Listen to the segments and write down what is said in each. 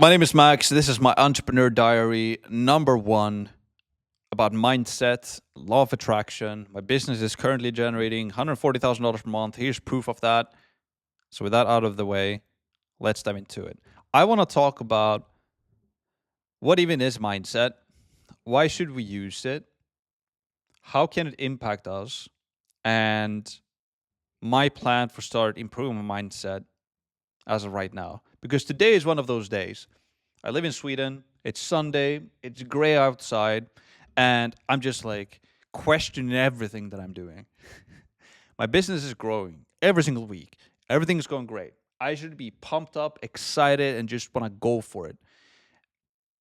My name is Max. This is my entrepreneur diary number one about mindset, law of attraction. My business is currently generating $140,000 per month. Here's proof of that. So, with that out of the way, let's dive into it. I want to talk about what even is mindset, why should we use it, how can it impact us, and my plan for start improving my mindset as of right now. Because today is one of those days. I live in Sweden. It's Sunday. It's gray outside. And I'm just like questioning everything that I'm doing. My business is growing every single week. Everything is going great. I should be pumped up, excited, and just want to go for it.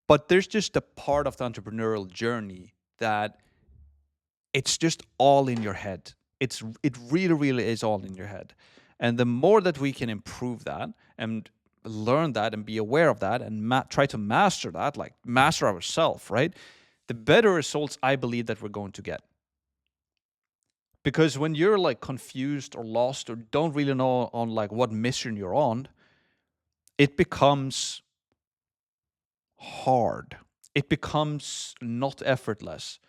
But there's just a part of the entrepreneurial journey that it's just all in your head. It really, really is all in your head. And the more that we can improve that and learn that and be aware of that and try to master that, like master ourselves, right? The better results I believe that we're going to get. Because when you're like confused or lost or don't really know on like what mission you're on, it becomes hard. It becomes not effortless.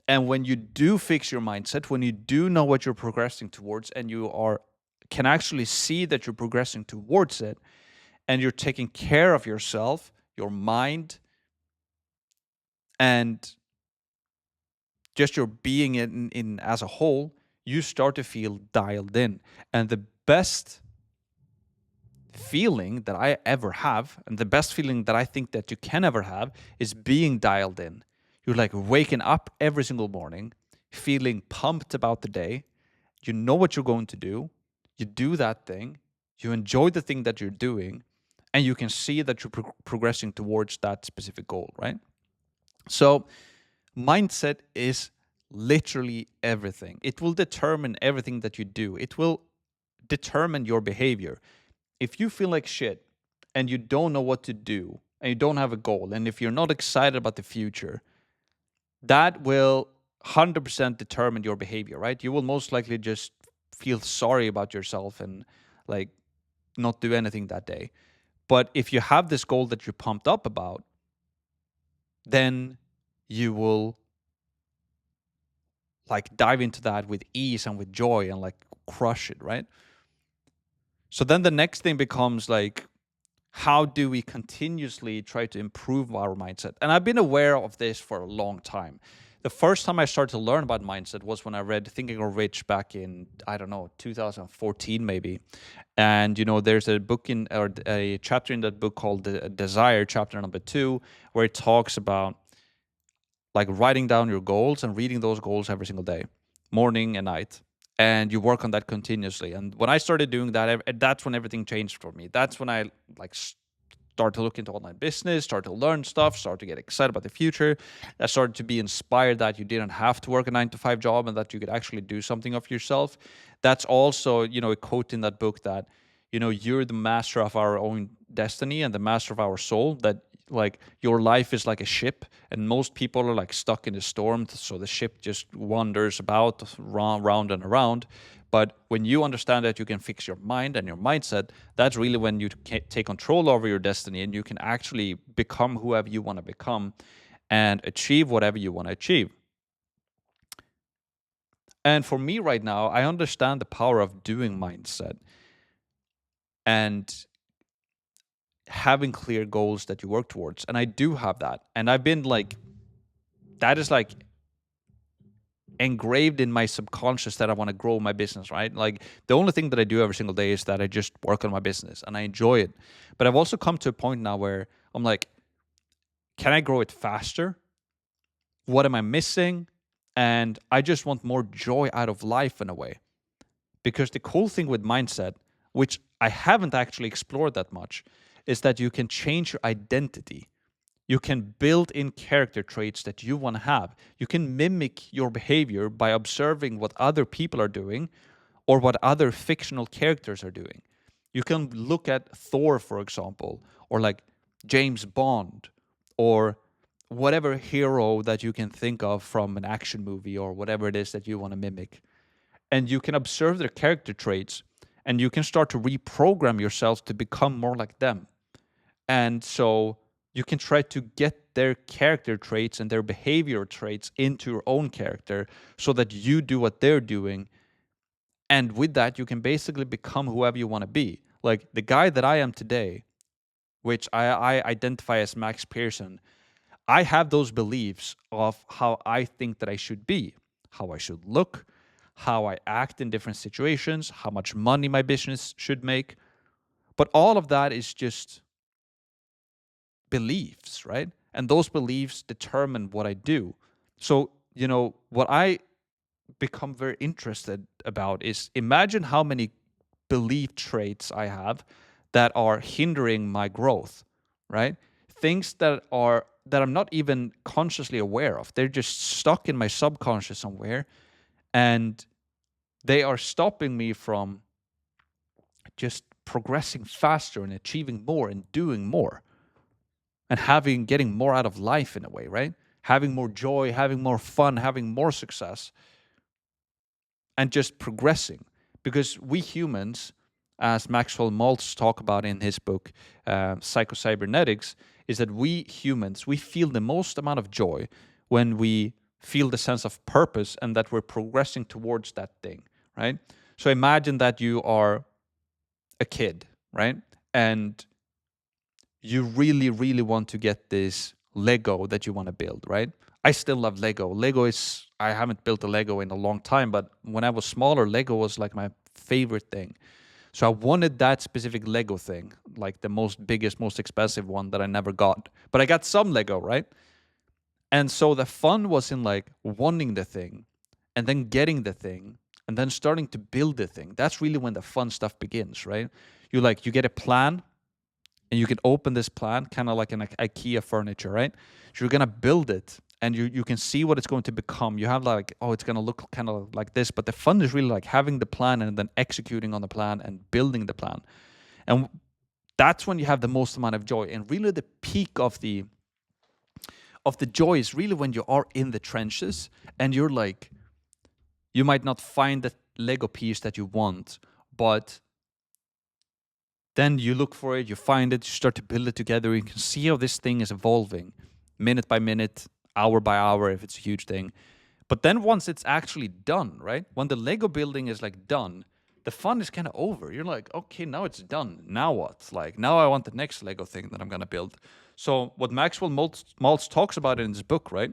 And when you do fix your mindset, when you do know what you're progressing towards and you are can actually see that you're progressing towards it and you're taking care of yourself, your mind, and just your being in as a whole, you start to feel dialed in. And the best feeling that I ever have, and the best feeling that I think that you can ever have, is being dialed in. You're like waking up every single morning, feeling pumped about the day. You know what you're going to do. You do that thing. You enjoy the thing that you're doing, and you can see that you're progressing towards that specific goal, right? So, mindset is literally everything. It will determine everything that you do. It will determine your behavior. If you feel like shit and you don't know what to do and you don't have a goal, and if you're not excited about the future, that will 100% determine your behavior, right? You will most likely just feel sorry about yourself and like not do anything that day. But if you have this goal that you're pumped up about, then you will like dive into that with ease and with joy and like crush it, right? So then the next thing becomes like, how do we continuously try to improve our mindset? And I've been aware of this for a long time. The first time I started to learn about mindset was when I read Think and Grow Rich back in, I don't know, 2014 maybe. And you know, there's a book in or a chapter in that book called The Desire, chapter number 2, where it talks about like writing down your goals and reading those goals every single day, morning and night. And you work on that continuously. And when I started doing that, that's when everything changed for me. That's when I like start to look into online business, start to learn stuff, start to get excited about the future. I started to be inspired that you didn't have to work a 9 to 5 job and that you could actually do something of yourself. That's also, you know, a quote in that book that, you know, you're the master of our own destiny and the master of our soul, that like your life is like a ship and most people are like stuck in a storm, so the ship just wanders about round and around. But when you understand that you can fix your mind and your mindset, that's really when you take control over your destiny and you can actually become whoever you want to become and achieve whatever you want to achieve. And for me right now, I understand the power of doing mindset and having clear goals that you work towards. And I do have that. And I've been like, that is like engraved in my subconscious that I want to grow my business, right? Like the only thing that I do every single day is that I just work on my business and I enjoy it. But I've also come to a point now where I'm like, can I grow it faster? What am I missing? And I just want more joy out of life in a way. Because the cool thing with mindset, which I haven't actually explored that much, is that you can change your identity. You can build in character traits that you want to have. You can mimic your behavior by observing what other people are doing or what other fictional characters are doing. You can look at Thor, for example, or like James Bond, or whatever hero that you can think of from an action movie or whatever it is that you want to mimic. And you can observe their character traits and you can start to reprogram yourself to become more like them. And so you can try to get their character traits and their behavior traits into your own character so that you do what they're doing. And with that, you can basically become whoever you want to be. Like the guy that I am today, which I identify as Max Pearson, I have those beliefs of how I think that I should be, how I should look, how I act in different situations, how much money my business should make. But all of that is just beliefs, right? And those beliefs determine what I do. So, what I become very interested about is imagine how many belief traits I have that are hindering my growth, right? Things that I'm not even consciously aware of. They're just stuck in my subconscious somewhere, and they are stopping me from just progressing faster and achieving more and doing more and getting more out of life in a way, right? Having more joy, having more fun, having more success, and just progressing. Because we humans, as Maxwell Maltz talk about in his book Psycho-Cybernetics, is that we humans, we feel the most amount of joy when we feel the sense of purpose and that we're progressing towards that thing, right? So imagine that you are a kid, right? And you really, really want to get this Lego that you want to build, right? I still love Lego. I haven't built a Lego in a long time, but when I was smaller, Lego was like my favorite thing. So I wanted that specific Lego thing, like the biggest, most expensive one that I never got. But I got some Lego, right? And so the fun was in like wanting the thing and then getting the thing and then starting to build the thing. That's really when the fun stuff begins, right? You get a plan and you can open this plan kind of like an IKEA furniture, right? So you're going to build it and you can see what it's going to become. You have like, oh, it's going to look kind of like this, but the fun is really like having the plan and then executing on the plan and building the plan. And that's when you have the most amount of joy. And really the peak of the joy is really when you are in the trenches and you're like, you might not find the Lego piece that you want, but then you look for it, you find it, you start to build it together. You can see how this thing is evolving minute by minute, hour by hour, if it's a huge thing. But then once it's actually done, right? When the Lego building is like done, the fun is kind of over. You're like, okay, now it's done. Now what? Like, now I want the next Lego thing that I'm going to build. So what Maxwell Maltz talks about in his book, right,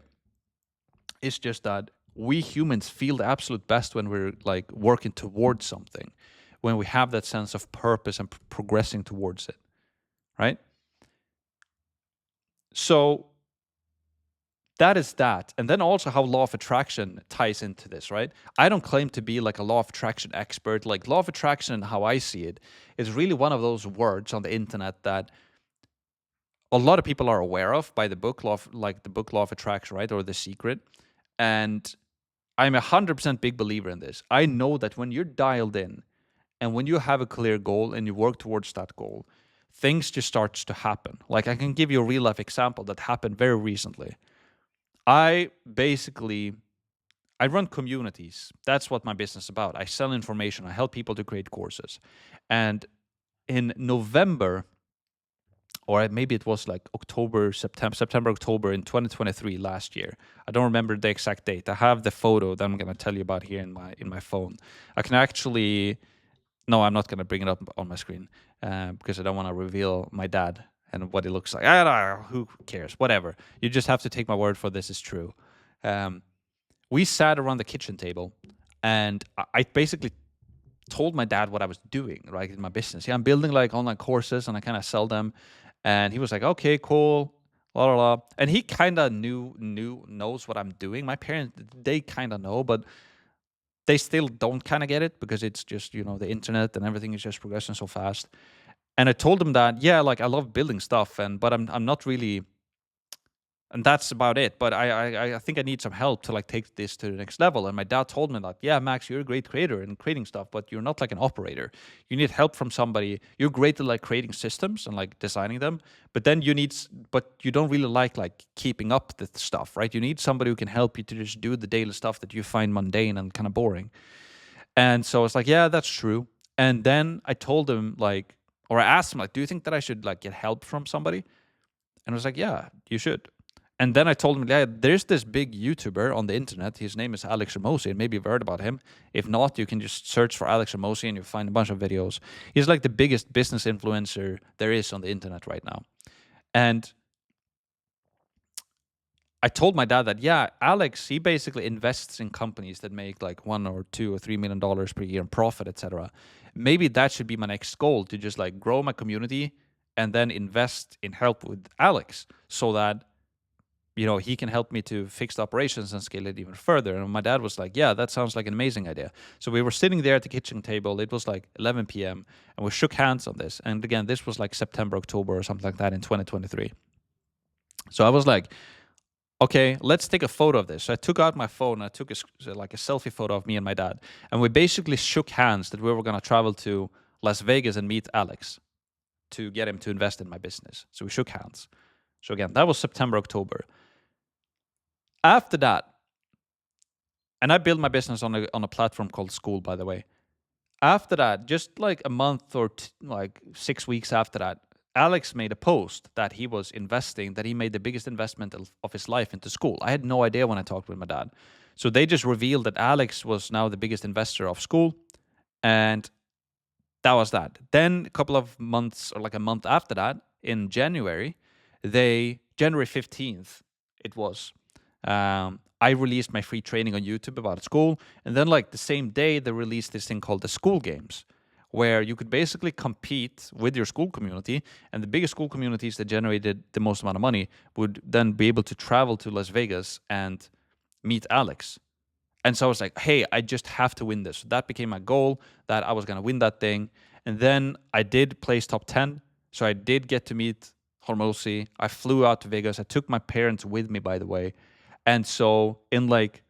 is just that we humans feel the absolute best when we're like working towards something, when we have that sense of purpose and progressing towards it, right? So that is that. And then also how law of attraction ties into this, right? I don't claim to be like a law of attraction expert. Like law of attraction, how I see it, is really one of those words on the internet that a lot of people are aware of by the book, like the book Law of Attraction, right? Or The Secret. And I'm 100% big believer in this. I know that when you're dialed in and when you have a clear goal and you work towards that goal, things just starts to happen. Like I can give you a real life example that happened very recently. I run communities. That's what my business is about. I sell information. I help people to create courses. And in November, or maybe it was like September, October in 2023 last year. I don't remember the exact date. I have the photo that I'm going to tell you about here in my phone. I can actually, no, I'm not going to bring it up on my screen because I don't want to reveal my dad and what he looks like. I don't know, who cares? Whatever. You just have to take my word for this is true. We sat around the kitchen table, and I basically told my dad what I was doing, right, in my business. Yeah, I'm building like online courses, and I kind of sell them. And he was like, "Okay, cool, la la la." And he kind of knows what I'm doing. My parents, they kind of know, but they still don't kind of get it because it's just the internet and everything is just progressing so fast. And I told him that, yeah, like I love building stuff, but I'm not really, and that's about it. But I think I need some help to like take this to the next level. And my dad told me that, yeah, Max, you're a great creator and creating stuff, but you're not like an operator. You need help from somebody. You're great at like creating systems and like designing them, but then but you don't really like keeping up the stuff, right? You need somebody who can help you to just do the daily stuff that you find mundane and kind of boring. And so it's like, yeah, that's true. And then I told him like, Or I asked him, like, do you think that I should like get help from somebody? And I was like, yeah, you should. And then I told him, yeah, there's this big YouTuber on the internet. His name is Alex Hormozi, and maybe you've heard about him. If not, you can just search for Alex Hormozi and you'll find a bunch of videos. He's like the biggest business influencer there is on the internet right now. And I told my dad that, yeah, Alex, he basically invests in companies that make like $1 or $2 or $3 million per year in profit, etc. Maybe that should be my next goal, to just like grow my community and then invest in help with Alex so that, you know, he can help me to fix the operations and scale it even further. And my dad was like, yeah, that sounds like an amazing idea. So we were sitting there at the kitchen table. It was like 11 p.m. and we shook hands on this. And again, this was like September, October or something like that in 2023. So I was like, okay, let's take a photo of this. So I took out my phone and I took a selfie photo of me and my dad. And we basically shook hands that we were going to travel to Las Vegas and meet Alex to get him to invest in my business. So we shook hands. So again, that was September, October. After that, and I built my business on a platform called School, by the way. After that, just like a month or like 6 weeks after that, Alex made a post that he was investing, that he made the biggest investment of his life into School. I had no idea when I talked with my dad. So they just revealed that Alex was now the biggest investor of School. And that was that. Then a couple of months, or like a month after that, in January 15th, it was, I released my free training on YouTube about School. And then like the same day, they released this thing called the School Games, where you could basically compete with your School community, and the biggest School communities that generated the most amount of money would then be able to travel to Las Vegas and meet Alex. And so I was like, hey, I just have to win this. So that became my goal, that I was going to win that thing. And then I did place top 10. So I did get to meet Hormozi. I flew out to Vegas. I took my parents with me, by the way. And so in like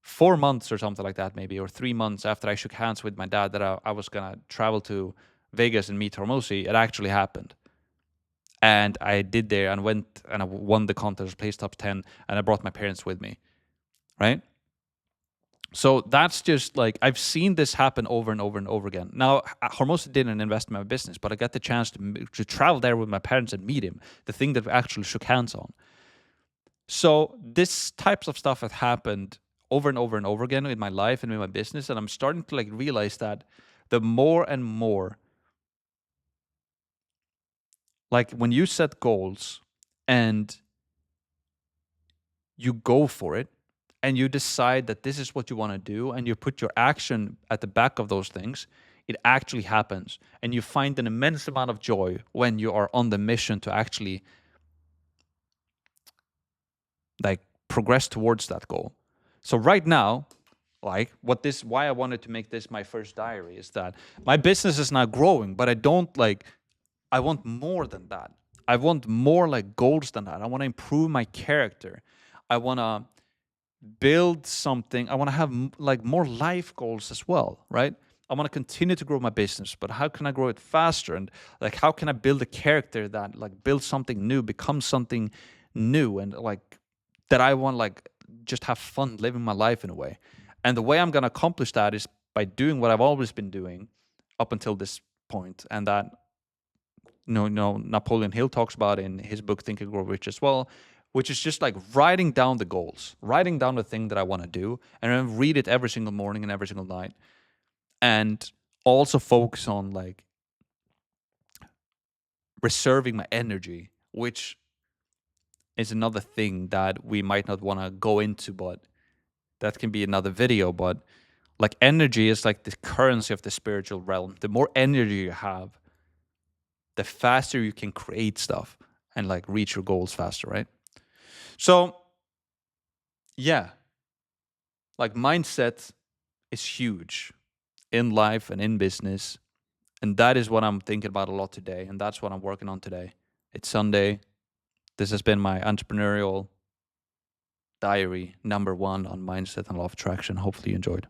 4 months or something like that, maybe, or 3 months after I shook hands with my dad that I was going to travel to Vegas and meet Hormozi, it actually happened. And I did there and went and I won the contest, placed top 10, and I brought my parents with me, right? So that's just like, I've seen this happen over and over and over again. Now, Hormozi didn't invest in my business, but I got the chance to travel there with my parents and meet him, the thing that we actually shook hands on. So this types of stuff has happened over and over and over again in my life and in my business. And I'm starting to like realize that the more and more, like when you set goals and you go for it and you decide that this is what you want to do and you put your action at the back of those things, it actually happens. And you find an immense amount of joy when you are on the mission to actually like progress towards that goal. So right now, like why I wanted to make this my first diary is that my business is now growing, but I want more than that. I want more like goals than that. I want to improve my character. I want to build something. I want to have like more life goals as well, right? I want to continue to grow my business, but how can I grow it faster? And like, how can I build a character that like build something new, become something new, and like that I want like just have fun living my life in a way. And the way I'm going to accomplish that is by doing what I've always been doing up until this point, and that Napoleon Hill talks about in his book Think and Grow Rich as well, which is just like writing down the goals, writing down the thing that I want to do, and then read it every single morning and every single night. And also focus on like reserving my energy, which is another thing that we might not want to go into, but that can be another video. But like energy is like the currency of the spiritual realm. The more energy you have, the faster you can create stuff and like reach your goals faster, right? So yeah, like mindset is huge in life and in business. And that is what I'm thinking about a lot today. And that's what I'm working on today. It's Sunday. This has been my entrepreneurial diary number 1 on mindset and law of attraction. Hopefully you enjoyed.